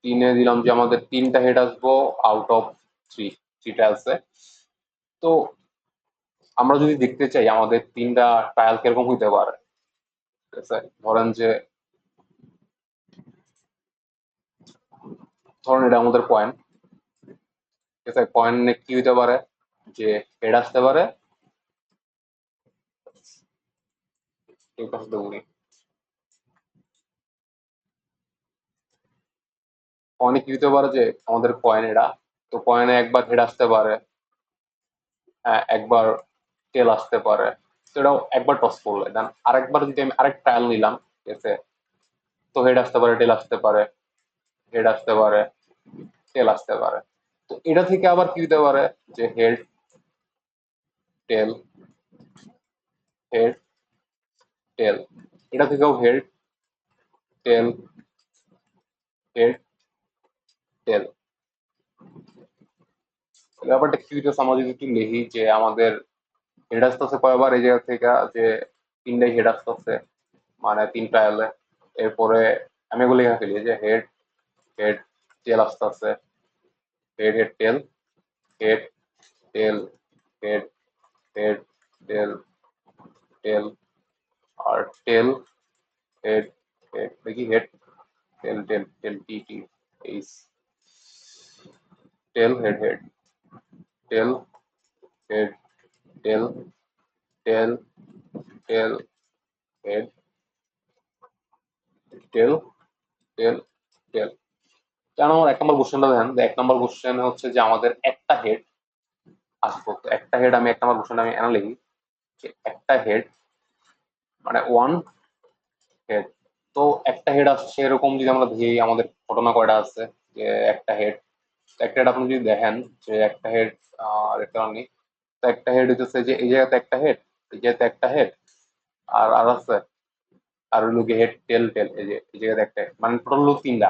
3-এ দিলাম যে আমাদের 3টা হেড আসবো আউট অফ 3 ট্রায়ালসে। তো আমরা যদি দেখতে চাই আমাদের 3টা ট্রায়াল কিরকম হইতে পারে, ঠিক আছে, ধরেন এটা আমাদের পয়েন্ট, ঠিক আছে, পয়েন্টে কি হইতে পারে যে হেড আসতে পারে, এই পাশে তো উনি পয়েন্টে কি হইতে পারে যে আমাদের পয়েন্ট এটা, তো পয়েন্টে একবার হেড আসতে পারে, একবার টেল আসতে পারে। তো এটাও একবার টস করলে দেন আরেকবার যদি আমি আরেক ট্রায়াল নিলাম, ঠিক আছে, তো হেড আসতে পারে, টেল আসতে পারে, হেড আসতে পারে, টেল আসতে পারে। তো এটা থেকে আবার কি দিতে পারে যে হেড টেল হেড টেল, এটা থেকেও হেড টেল হেড টেল। ব্যাপারটা কি হইতেছে, আমরা যদি একটু লিখি যে আমাদের হেড আসতেছে কয়বার এই জায়গা থেকে, যে তিনটাই হেড আসতেছে, মানে তিনটা এলে, এরপরে আমি এগুলো লিখে ফেলি যে হেড হেড টেল আসতেছে, head head tail head tail head head tail tail আর টেল হেড হেড দেখি head tail tail tail T T H tail head head tail head tail tail tail head tail tail tail. কেন আমার 1 নম্বর কোশ্চেনটা দেখেন, 1 নম্বর question হচ্ছে যে আমাদের একটা হেড আসবো, তো একটা হেড আমি 1 নম্বর কোশ্চেন আমি এনে লিখি যে একটা হেড মানে ওয়ান হেড। তো একটা হেড আসছে এরকম যদি আমরা দেখি আমাদের ঘটনা কয়টা আছে, যে একটা হেড, একটা হেড আপনি যদি দেখেন যে একটা হেড দেখতে পাননি, তো একটা হেড হচ্ছে যে এই জায়গাতে একটা হেড, এই জায়গাতে একটা হেড, আর আছে আর হলো গিয়ে হেড টেল টেল, এই যে এই জায়গাতে একটা head। মানে টোটাল হলো তিনটা।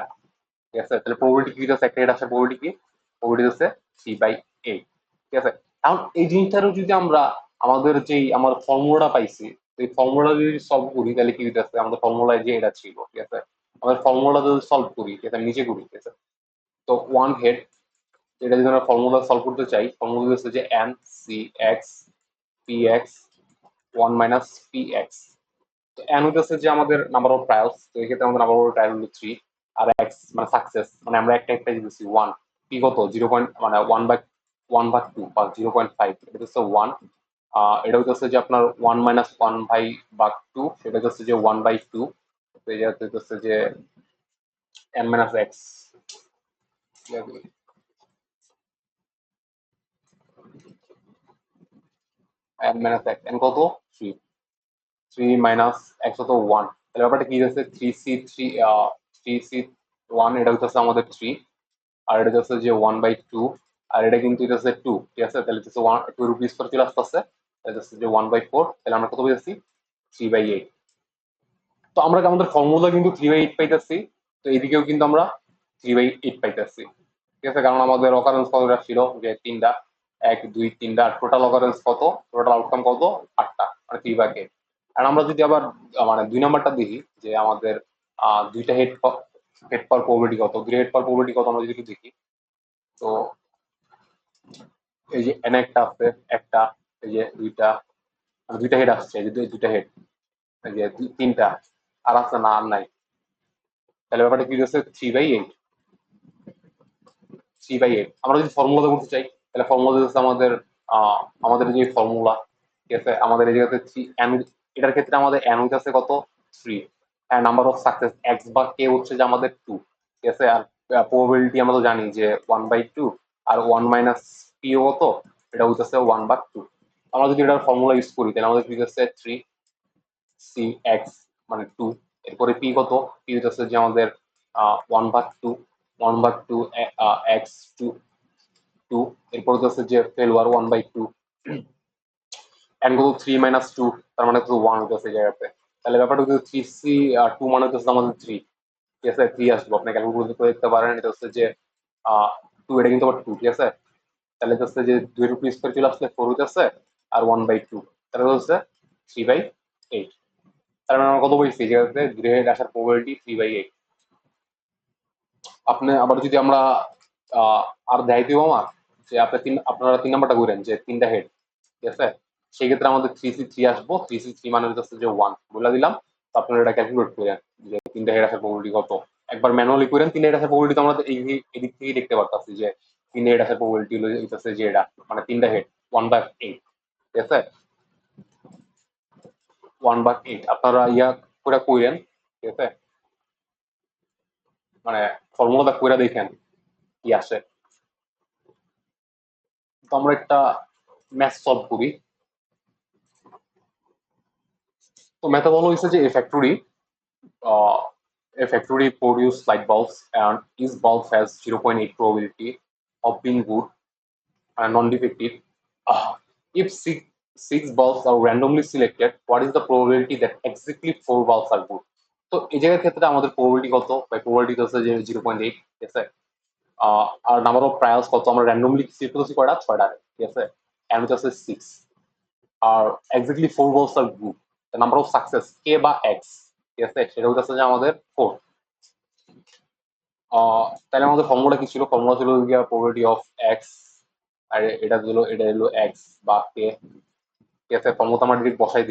ঠিক আছে, তাহলে প্রবাবিলিটি কি হচ্ছে, একটা হেড আসার প্রবাবিলিটি কি, প্রবাবিলিটি হচ্ছে 3/8। ঠিক আছে, এখন এই জিনিসটারও যদি আমরা আমাদের যেই আমার ফর্মুলাটা পাইছি, তো এই ফর্মুলা যদি সলভ করি তাহলে কি হইতেছে, আমাদের ফর্মুলায় যে এটা ছিল, ঠিক আছে, আমাদের ফর্মুলা যদি সলভ করি, ঠিক আছে, নিচে করি, ঠিক আছে, তো ওয়ান হেড, এটা যদি আমরা ফর্মুলা সলভ করতে চাই, ফর্মুলা হচ্ছে যে N C X P X one minus P X. তো এন হইতেছে যে আমাদের নাম্বার অফ ট্রায়ালস, তো এক্ষেত্রে আমাদের নাম্বার অফ ট্রায়াল হলো 3, আর এক্স মানে সাকসেস, মানে আমরা একটা একটা দিতেছি 1, পি কত 0. মানে 1/2 বা 0.5, এটা হচ্ছে 1। এটা হচ্ছে যে আপনার 1 - 1/2, সেটা হচ্ছে যে 1/2, তো এটা হচ্ছে যে n minus x, n minus x, n কত 3, 3 - x হতো 1। তাহলে ব্যাপারটা কি হচ্ছে 3c3, 3c1, এটা হচ্ছে আমাদের 3, আর এটা হচ্ছে যে 1/2, আর এটা কিন্তু এটা হচ্ছে 2। ঠিক আছে, তাহলে হচ্ছে 2 এর উপর স্কোয়ার চলে আসতেছে, এটা হচ্ছে যে 1/4, তাহলে আমরা কত পেয়েছি 3/8। তো আমরা আমাদের ফর্মুলা কিন্তু 3/8 পাইতেছি, তো এইদিকেও কিন্তু আমরা 3/8 পাইতেছি। ঠিক আছে, কারণ আমাদের অকারেন্স কতটা ছিল যে তিনটা, 1 2 3টা, টোটাল অকারেন্স কত, টোটাল আউটকাম কত 8টা, মানে 3/8। আর আমরা যদি আবার মানে 2 নম্বরটা দেখি যে আমাদের দুইটা হেড হেড পাওয়ার প্রবাবিলিটি কত, দুইটা হেড পাওয়ার প্রবাবিলিটি কত আমরা যদি একটু দেখি, তো এই যে এন একটা আছে, একটা, এই যে দুইটা, দুইটা হেড আসছে, এই যে দুইটা হেড, এই যে তিনটা, আর আছে না, আর নাই। তাহলে ব্যাপারটা কি হচ্ছে 3/8, 3/8। আমরা যদি ফর্মুলাতে করতে চাই, তাহলে ফর্মুলা হচ্ছে আমাদের আমাদের যে ফর্মুলা, ঠিক আছে, আমাদের এই জায়গাতে এন, এটার ক্ষেত্রে আমাদের এন হইতেছে কত 3, আর নাম্বার অফ সাকসেস এক্স বা কে হচ্ছে যে আমাদের 2। ঠিক আছে, আর প্রবাবিলিটি আমরা তো জানি যে 1/2, আর 1 - পিও কত, এটা হইতেছে 1/2। আমরা যদি এটার ফর্মুলা ইউজ করি তাহলে আমাদের কি হচ্ছে 3c(x) মানে 2, এরপরে পি কত, পি হচ্ছে যে আমাদের 1/2, 1/2 এক্স 2, এরপর হচ্ছে যে ফেলুয়ার 1/2, এন কত 3 - 2, তার মানে হচ্ছে 1 হচ্ছে জায়গাতে। তাহলে ব্যাপারটা হচ্ছে 3c2 মানে হচ্ছে আমাদের 3। ঠিক আছে, 3 আসবো, আপনি ক্যালকুলেট করে দেখতে পারেন, এটা হচ্ছে যে 2, এটা কিন্তু আবার 2। ঠিক আছে, তাহলে হচ্ছে যে 2 এর উপর স্কোয়ার চলে আসলে 4 হইতেছে, আর 1/2, তাহলে হচ্ছে 3/8। তার মানে আমরা কত বলছি যে গ্রেড আসার প্রবাবিলিটি 3/8। আপনি আবার যদি আমরা আর দেখাই দিব আমার, যে আপনারা 3 নাম্বারটা ঘুরেন যে তিনটা হেড, ঠিক আছে, সেক্ষেত্রে আমাদের 3c3 আসবো, 3c3 মানে হচ্ছে যে 1 বলে দিলাম। তো আপনারা এটা ক্যালকুলেট করেন যে তিনটা হেড আসার প্রবাবিলিটি কত, একবার ম্যানুয়ালি করেন। তিনটা হেড আসার প্রবাবিলিটি তো আমরা এদিক থেকে দেখতে পারতাছি যে তিনটা হেড আসার প্রবাবিলিটি হচ্ছে যে এটা মানে তিনটা হেড 1/8। ঠিক আছে, 1/8 আপনারা ইয়া করে কইরেন। ঠিক আছে, মানে ফর্মুলাটা কইরা দেখেন কি আসে। তো আমরা একটা ম্যাথ সলভ করি। তো ম্যাথে বলা হয়েছে যে a factory produce light bulbs and each bulb has 0.8 probability of being good and non-defective. If six bulbs are randomly selected, what is the probability that exactly 4 bulbs are good? তো এই জায়গার ক্ষেত্রে আমাদের probability কত? by probability হচ্ছে যে 0.8, ঠিক আছে? আর নাম্বার অফ ট্রায়ালস কত? আমরা randomly সিলেক্ট করছি কয়টা? 6টা, ঠিক আছে? and হচ্ছে 6. আর exactly 4 bulbs are good. the number of success k বা x, ঠিক আছে? সেটা হচ্ছে যে আমাদের 4. তাহলে আমাদের ফর্মুলা কি ছিল? ফর্মুলা ছিল probability of x, আর এটা হলো x বা k, ঠিক আছে? ফর্মুলা আমরা ডিরেক্ট বসাই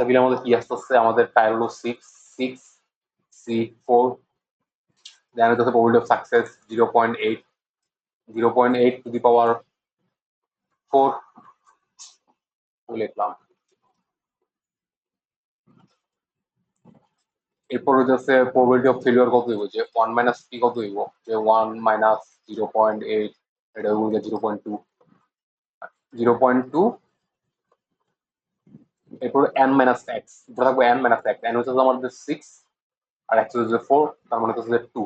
দিলে আমাদের কি আসতেছে? আমাদের ট্রায়াল হলো 6 c4, দেন হচ্ছে probability of success 0.8, 0.8 to the power 4 লিখলাম। এরপর হচ্ছে probability of failure কত হইব? যে 1 minus p কত হইব? যে 1 minus 0.8, এটা হইব 0.2, 0.2। এরপর n minus x, এটা থাকবে n minus x, n হচ্ছে আমাদের 6 আর x হচ্ছে 4, তার মানে হচ্ছে 2।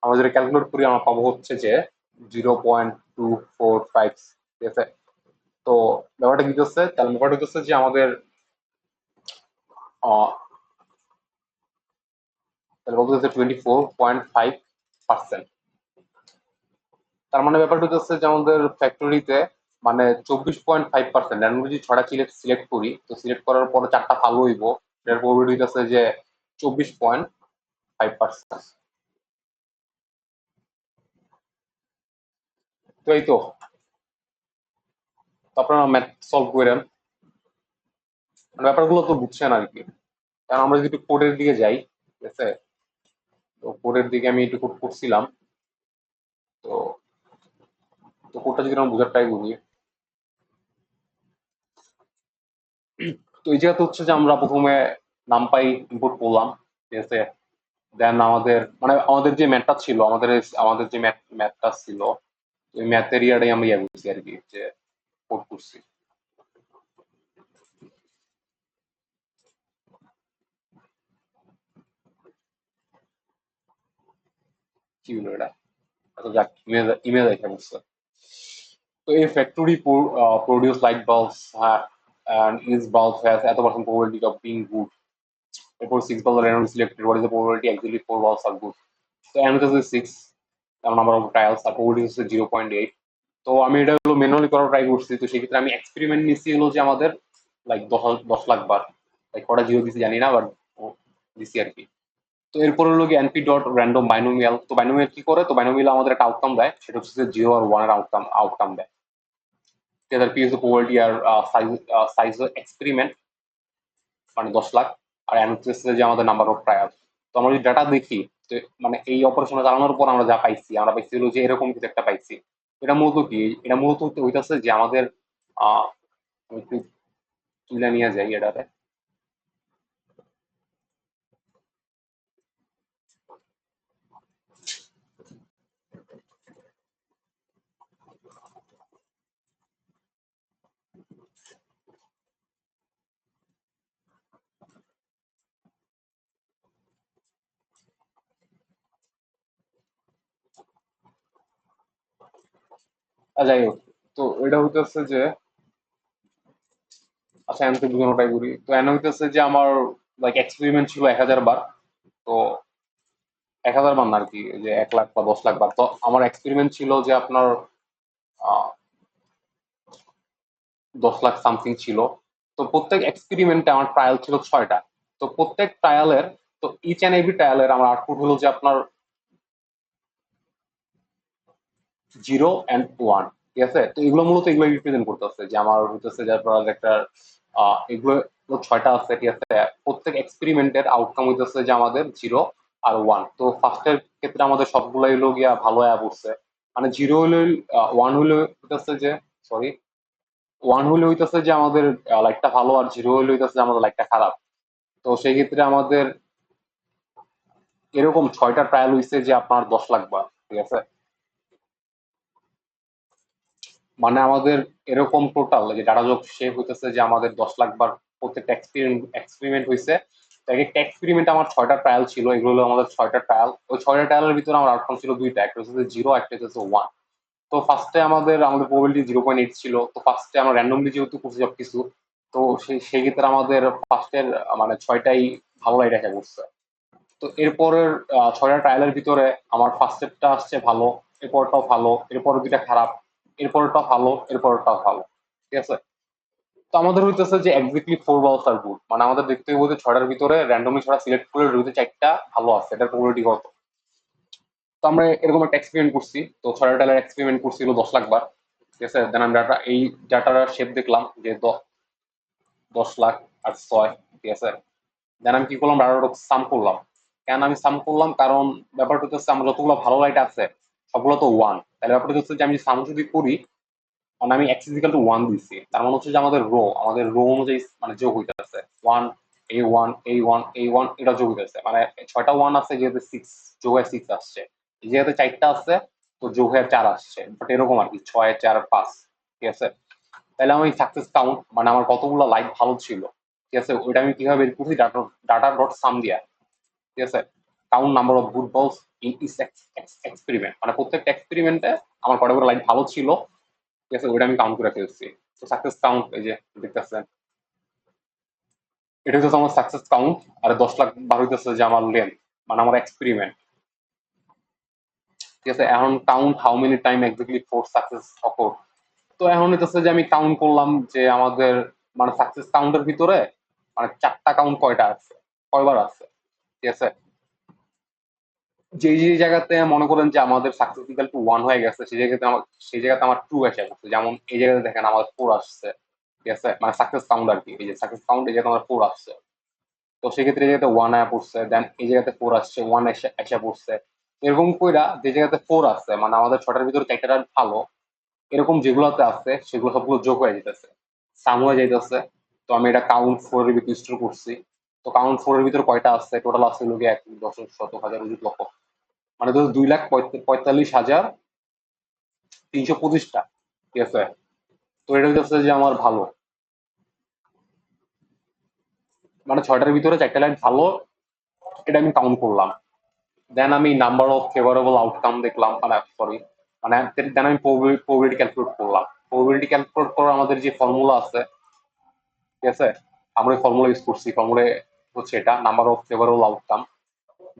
আমরা যদি ক্যালকুলেট করি আমরা পাবো হচ্ছে যে 0.245, ঠিক আছে? তো ব্যাপারটা কি হচ্ছে? তাহলে ব্যাপারটা হচ্ছে যে আমাদের তাহলে কত হচ্ছে 24.5%। তার মানে ব্যাপারটা হচ্ছে যে আমাদের ফ্যাক্টরিতে মানে 24.5%, আমি যদি 6টা সিলেক্ট করি, তো সিলেক্ট করার পরে 4টা ভালো হইব, এটার প্রবাবিলিটি আছে যে 24.5%। তো এই তো আপনারা ম্যাথ সলভ করেন, ব্যাপারগুলো তো বুঝছেন আর কি। কারণ আমরা যদি একটু কোডের দিকে যাই, ঠিক আছে? তো কোডের দিকে আমি একটু কোড করছিলাম, তো তো কোডটা যদি আমরা বোঝার ট্রাই করি, তো এই জায়গাতে হচ্ছে যে আমরা প্রথমে নামপাই ইম্পোর্ট করলাম, ঠিক আছে? দেন আমাদের মানে আমাদের যে ম্যাথটা ছিল, আমাদের যে ম্যাথটা ছিল, ওই ম্যাথের ইয়াটাই আমরা ইয়া করছি আর কি, যে কোড করছি। কি হলো এটা? আচ্ছা যাক, ইমেল দেখা বলছে। তো এই ফ্যাক্টরি প্রডিউস লাইট বাল্বস, হ্যাঁ, and each bulb has এত percent probability of being good. এরপর 6 bulbs are randomly selected, what is the probability actually 4 bulbs are good? তো n হচ্ছে 6, কারণ নাম্বার অফ ট্রায়ালস, আর probability হচ্ছে 0.8। তো আমি এটা হলো ম্যানুয়ালি করার ট্রাই করছি, তো সেক্ষেত্রে আমি এক্সপেরিমেন্ট নিচ্ছি হলো যে আমাদের লাইক 10 লাখ বার, লাইক কটা জিরো দিছি জানি না, বাট দিছি আর কি। তো এরপর হলো কি এনপি ডট র্যান্ডম বাইনোমিয়াল। তো বাইনোমিয়াল কি করে? তো বাইনোমিয়াল আমাদের একটা আউটকাম দেয়, সেটা হচ্ছে যে 0 আর 1 এর আউটকাম দেয়। তার পি হচ্ছে প্রবাবিলিটি আর সাইজ এক্সপেরিমেন্ট মানে 10 লাখ, আর এন হচ্ছে যে আমাদের নাম্বার অফ ট্রায়াল। তো আমরা যদি ডাটা দেখি, তো মানে এই অপারেশনে চালানোর পর আমরা যা পাইছি, আমরা পাইছি হলো যে এরকম কিছু একটা পাইছি। এটা মূলত কি? এটা মূলত হইতাছে যে আমাদের আমি একটু তুলে নিয়ে যাই এটাতে। যাই হোক, তো এটা হইতেছে যে আচ্ছা এন থেকে বোঝানোটাই করি। তো এন হইতেছে যে আমার লাইক এক্সপেরিমেন্ট ছিল 1000 বার। তো 1000 বার না আর কি, যে 1 লাখ বা 10 লাখ বার। তো আমার এক্সপেরিমেন্ট ছিল যে আপনার 10 লাখ সামথিং ছিল। তো প্রত্যেক এক্সপেরিমেন্টে আমার ট্রায়াল ছিল 6টা। তো প্রত্যেক ট্রায়ালের, তো ইচ অ্যান্ড এভরি ট্রায়ালের আমার আউটপুট হলো যে আপনার 0 and 1, ঠিক আছে? তো এগুলো মূলত এগুলো রিপ্রেজেন্ট করতেছে যে আমার হইতেছে যে আপনার একটা এগুলো 6টা আছে, ঠিক আছে? প্রত্যেক এক্সপেরিমেন্টের আউটকাম হইতেছে যে আমাদের 0 আর 1। তো ফার্স্টের ক্ষেত্রে আমাদের সবগুলাই হলো গিয়া ভালো আয়া পড়ছে, মানে 0 হলে 1 হলে হইতেছে যে সরি 1 হলে হইতেছে যে আমাদের লাইটটা ভালো, আর 0 হলে হইতেছে যে আমাদের লাইটটা খারাপ। তো সেই ক্ষেত্রে আমাদের এরকম 6টা ট্রায়াল হইছে যে আপনার 10 লাখ বার, ঠিক আছে? মানে আমাদের এরকম টোটাল যে ডাটা যোগ সে হইতেছে যে আমাদের 10 লাখ বার প্রত্যেকটা এক্সপেরিমেন্ট হয়েছে। এক একটা এক্সপেরিমেন্ট আমার 6টা ট্রায়াল ছিল, এগুলো হলো আমাদের 6টা ট্রায়াল। ওই 6টা ট্রায়ালের ভিতরে আমার আউটকাম ছিল 2টা, একটা হচ্ছে 0, একটা হচ্ছে 1। তো ফার্স্টে আমাদের আমাদের প্রবাবিলিটি 0.8 ছিল। তো ফার্স্টে আমরা র্যান্ডমলি যেহেতু করছি সবকিছু, তো সেই ক্ষেত্রে আমাদের ফার্স্টের মানে 6টাই ভালো লাইট আসা করছে। তো এরপরের 6টা ট্রায়ালের ভিতরে আমার ফার্স্টেরটা আসছে ভালো, এরপরটাও ভালো, এরপর দুইটা খারাপ, এরপরটা ভালো, এরপরটাও ভালো। ঠিক আছে। তো আমাদের হইতেছে যে এক্স্যাক্টলি 4 balls আর গুড, মানে আমাদের দেখতে হবে যে 6টার ভিতরে র্যান্ডমলি 6টা সিলেক্ট করে রয়েছে 4টা ভালো আছে, এটার প্রবাবিলিটি কত। তো আমরা এরকম একটা এক্সপেরিমেন্ট করছি। তো 6টা টাইলের এক্সপেরিমেন্ট করছিল 10 লাখ বার। ঠিক আছে। দেন আমি ডাটা এই ডাটার শেপ দেখলাম যে 10 লাখ আর 6। ঠিক আছে। দেন আমি কি করলাম, ডাটাটা সাম করলাম। কেন আমি সাম করলাম, কারণ ব্যাপারটা হচ্ছে আমার যতগুলো ভালো লাইট আছে সবগুলো তো ওয়ান, তাহলে ব্যাপারটা হচ্ছে যে আমি সাম যদি করি, মানে আমি এক্স ইজিক্যাল টু ওয়ান দিচ্ছি, তার মানে হচ্ছে যে আমাদের রো অনুযায়ী মানে যোগ হইতেছে ওয়ান, এই ওয়ান এটা যোগ হইতেছে, মানে 6টা ওয়ান আছে যেহেতু 6 যোগ হয়ে 6 আসছে, যেহেতু 4টা আছে তো যোগ হয়ে 4 আসছে, বাট এরকম আর কি 6 4 5। ঠিক আছে। তাহলে আমি সাকসেস কাউন্ট মানে আমার কতগুলো লাইট ভালো ছিল, ঠিক আছে, ওইটা আমি কিভাবে বের করছি, ডাটা ডট সাম দিয়া। ঠিক আছে। কাউন্ট নাম্বার অফ গুড বলস ইন ইস এক্সপেরিমেন্ট, মানে প্রত্যেকটা এক্সপেরিমেন্টে আমার কটা করে লাইট ভালো ছিল। ঠিক আছে, ওইটা আমি কাউন্ট করে ফেলছি। তো সাকসেস কাউন্ট এই যে দেখতেছেন, এটা হচ্ছে আমার সাকসেস কাউন্ট। আর 10 লাখ বার হইতেছে যে আমার লেন্থ, মানে আমার এক্সপেরিমেন্ট। ঠিক আছে। এখন count how many time exactly four success occur. তো এখন হইতেছে যে আমি কাউন্ট করলাম যে আমাদের মানে সাকসেস কাউন্টের ভিতরে মানে 4টা কাউন্ট কয়টা আছে, কয়বার আছে। ঠিক আছে। যে জায়গাতে মনে করেন যে আমাদের সাকসেস ইকুয়াল টু ওয়ান হয়ে গেছে, সেই জায়গাতে আমার টু এসে গেছে, যেমন এই জায়গাতে দেখেন আমার 4 আসছে। ঠিক আছে, মানে সাকসেস কাউন্ট আর কি, এই যে সাকসেস কাউন্ট এই জায়গাতে আমার 4 আসছে। তো সেক্ষেত্রে এই জায়গাতে ওয়ান আয়া পড়ছে, দেন এই জায়গাতে 4 আসছে, ওয়ান এসে এসে পড়ছে। এরকম কইরা যে জায়গাতে 4 আছে মানে আমাদের 6টার ভিতরে 4টা ভালো, এরকম যেগুলোতে আছে সেগুলো সবগুলো যোগ হয়ে যেতেছে, সাম হয়ে যাইতেছে। তো আমি এটা কাউন্ট 4 এর ভিতরে স্টোর করছি। তো কাউন্ট 4 এর ভিতরে কয়টা আছে, টোটাল আছে লোকে 1 দশক শতক হাজার অযুত লক্ষ, মানে ধরো 2,45,325টা। ঠিক আছে। তো এটা হচ্ছে যে আমার ভালো, মানে 6টার ভিতরে 4টা লাইন ভালো, এটা আমি কাউন্ট করলাম। দেন আমি নাম্বার অফ ফেভারেবল আউটকাম দেখলাম, মানে সরি, মানে দেন আমি প্রবাবিলিটি ক্যালকুলেট করলাম। প্রবাবিলিটি ক্যালকুলেট করার আমাদের যে ফর্মুলা আছে, ঠিক আছে, আমরা ফর্মুলা ইউজ করছি। ফর্মুলা হচ্ছে এটা নাম্বার অফ ফেভারেবল আউটকাম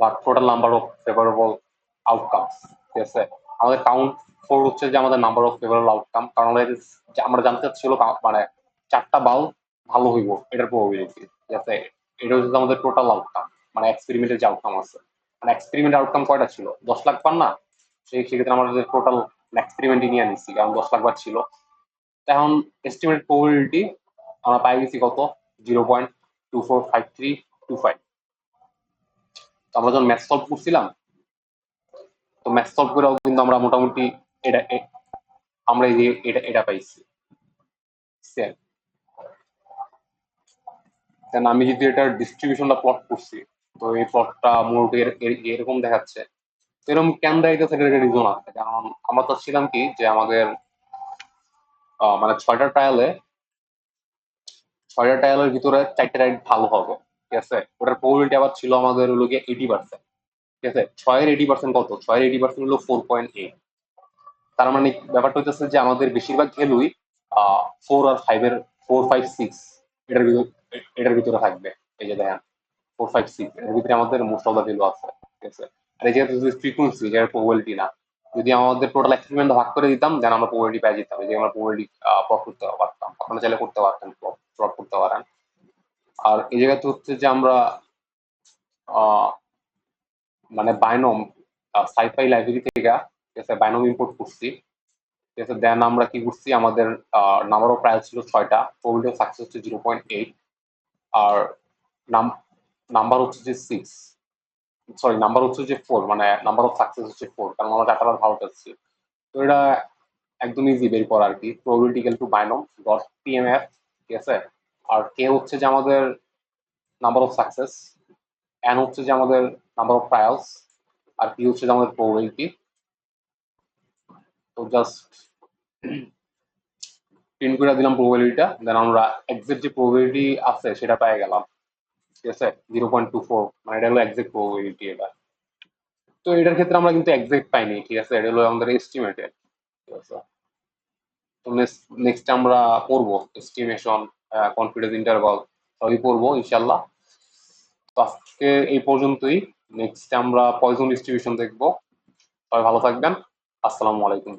বা total number of favourable outcomes. ঠিক আছে। আমাদের কাউন্ট 4 হচ্ছে যে আমাদের নাম্বার অফ ফেভারেবল আউটকাম, কারণ আমরা জানতে চাচ্ছিল মানে 4টা বাল ভালো হইব এটার প্রবাবিলিটি। ঠিক আছে। এটা হচ্ছে আমাদের টোটাল আউটকাম, মানে এক্সপেরিমেন্টের যে আউটকাম আছে, মানে এক্সপেরিমেন্ট আউটকাম কয়টা ছিল, 10 লাখ পার না। সেক্ষেত্রে আমরা টোটাল এক্সপেরিমেন্টই নিয়ে নিচ্ছি, কারণ 10 লাখ বার ছিল। এখন এস্টিমেট প্রবাবিলিটি আমরা পাই গেছি কত, 0.245325। তো আমরা যখন ম্যাথ সলভ করছিলাম, তো ম্যাথ সলভ করেও কিন্তু আমরা মোটামুটি এটা আমরা এই যে এটা পাইছি। দেন আমি যদি এটার ডিস্ট্রিবিউশনটা প্লট করছি, তো এই প্লটটা মোটামুটি এরকম দেখাচ্ছে। এরকম কেন দেখাইতেছে এটার একটা রিজন আছে, কারণ আমরা তো ছিলাম কি যে আমাদের মানে 6টা টায়ালের ভিতরে 4টা রাইড ভালো হবে। ঠিক আছে। ওটার প্রবাবিলিটি আবার ছিল আমাদের হলো গিয়ে 80%। ঠিক আছে। 6-এর 80% কত, 6-এর 80% হলো 4.8। তার মানে ব্যাপারটা হচ্ছে যে আমাদের বেশিরভাগ ভ্যালুই 4 আর 5-এর 4 5 6 এটার ভিতরে এটার ভিতরে থাকবে। এই যে দেখেন 4 5 6 এর ভিতরে আমাদের মোস্ট অফ দা ভ্যালু আছে। ঠিক আছে। আর এই যেহেতু ফ্রিকুয়েন্সি, যেটা প্রবাবিলিটি না, যদি আমাদের টোটাল এক্সপেরিমেন্ট ভাগ করে দিতাম দেন আমরা প্রবাবিলিটি পেয়ে যেতাম, এই যে আমরা প্রবাবিলিটি প্লট করতে পারতাম। আপনারা চাইলে করতে পারতেন, প্লট করতে পারেন। আর এই জায়গাতে হচ্ছে যে আমরা আহ, মানে বাইনম সাইফাই লাইব্রেরি থেকে, ঠিক আছে, বাইনম ইম্পোর্ট করছি। ঠিক আছে। দেন আমরা কি করছি, আমাদের নাম্বার অফ ট্রায়াল ছিল 6টা, প্রবাবিলিটি অফ সাকসেস হচ্ছে 0.8। আর নাম্বার হচ্ছে যে 6, সরি নাম্বার হচ্ছে যে 4, মানে নাম্বার অফ সাকসেস হচ্ছে 4, কারণ আমরা 4টা ভালো পাচ্ছি। তো এটা একদম ইজি বের করা আর কি, probability equal to binom dot PMF. ঠিক আছে। আর কে হচ্ছে যে আমাদের নাম্বার অফ সাকসেস, এন হচ্ছে যে আমাদের নাম্বার অফ ট্রায়ালস, আর পি হচ্ছে যে আমাদের প্রবাবিলিটি। তো জাস্ট প্রিন্ট করে দিলাম প্রবাবিলিটিটা, দেন আমরা এক্সাক্ট যে প্রবাবিলিটি আছে সেটা পেয়ে গেলাম। ঠিক আছে। 0.24, মানে এটা হলো এক্সাক্ট প্রবাবিলিটি এটা। তো এটার ক্ষেত্রে আমরা কিন্তু এক্সাক্ট পাইনি। ঠিক আছে। এটা হলো আমাদের এস্টিমেটেড। আছে। তো নেক্সট আমরা পড়বো এস্টিমেশন, কনফিডেন্স ইন্টারভাল সবই পড়বো ইনশাল্লাহ। তো আজকে এই পর্যন্তই। নেক্সট আমরা পয়জন ডিস্ট্রিবিউশন দেখবো। সবাই ভালো থাকবেন। আসসালামু আলাইকুম।